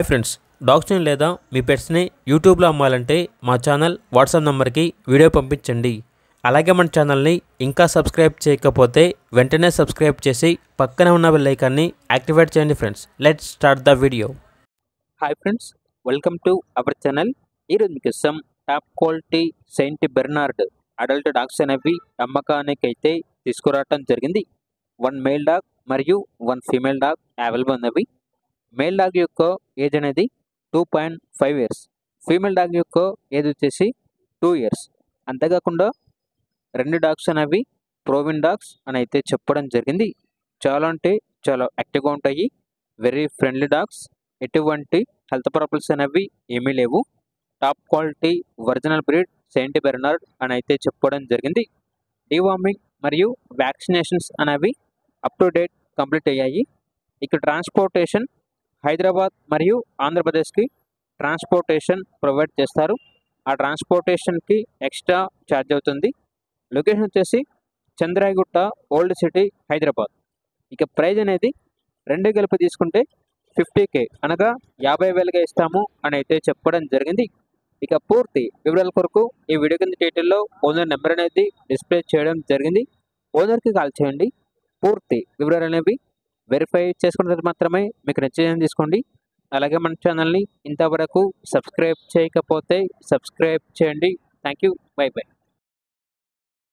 Friends, డాగ్స్ని లేదా మీ పెట్స్ని యూట్యూబ్లో అమ్మాలంటే మా ఛానల్ వాట్సాప్ నెంబర్కి వీడియో పంపించండి. అలాగే మన ఛానల్ని ఇంకా సబ్స్క్రైబ్ చేయకపోతే వెంటనే సబ్స్క్రైబ్ చేసి పక్కనే ఉన్న బెల్ ఐకాన్ని యాక్టివేట్ చేయండి. Friends, let's start the video. Hi friends, welcome to our channel. ఈరోజు మీకోసం top quality Saint Bernard adult dogs అనేవి అమ్మకానికి అయితే తీసుకురావటం జరిగింది. 1 మేల్ డాగ్ మరియు 1 ఫీమేల్ డాగ్ అవైలబుల్ ఉన్నవి. మేల్ డాగ్ యొక్క ఏజ్ అనేది 2.5 ఇయర్స్, ఫీమేల్ డాగ్ యొక్క ఏజ్ వచ్చేసి 2 ఇయర్స్. అంతేకాకుండా 2 డాగ్స్ అనేవి ప్రోవిన్ డాగ్స్ అని అయితే చెప్పడం జరిగింది. చాలా అంటే చాలా యాక్టివ్గా ఉంటాయి, వెరీ ఫ్రెండ్లీ డాగ్స్. ఎటువంటి హెల్త్ ప్రాబ్లమ్స్ అనేవి ఏమీ లేవు. Top quality original breed Saint Bernard అని అయితే చెప్పడం జరిగింది. డీవార్మింగ్ మరియు వ్యాక్సినేషన్స్ అనేవి అప్ టు డేట్ కంప్లీట్ అయ్యాయి. ఇక ట్రాన్స్పోర్టేషన్ హైదరాబాద్ మరియు ఆంధ్రప్రదేశ్కి ట్రాన్స్పోర్టేషన్ ప్రొవైడ్ చేస్తారు. ఆ ట్రాన్స్పోర్టేషన్కి ఎక్స్ట్రా ఛార్జ్ అవుతుంది. లొకేషన్ వచ్చేసి చంద్రాయగుట్ట, ఓల్డ్ సిటీ, హైదరాబాద్. ఇక ప్రైజ్ అనేది 2 కలిపి తీసుకుంటే 50K అనగా 50,000గా ఇస్తాము అని అయితే చెప్పడం జరిగింది. ఇక పూర్తి వివరాల కొరకు ఈ వీడియో కింద టైటిల్లో ఓనర్ నెంబర్ అనేది డిస్ప్లే చేయడం జరిగింది. ఓనర్కి కాల్ చేయండి. పూర్తి వివరాలు అనేవి వెరిఫై చేసుకున్న తర్వాత మాత్రమే మీకు నచ్చేదని తీసుకోండి. అలాగే మన ఛానల్ని ఇంతవరకు సబ్స్క్రైబ్ చేయకపోతే సబ్స్క్రైబ్ చేయండి. Thank you. By by.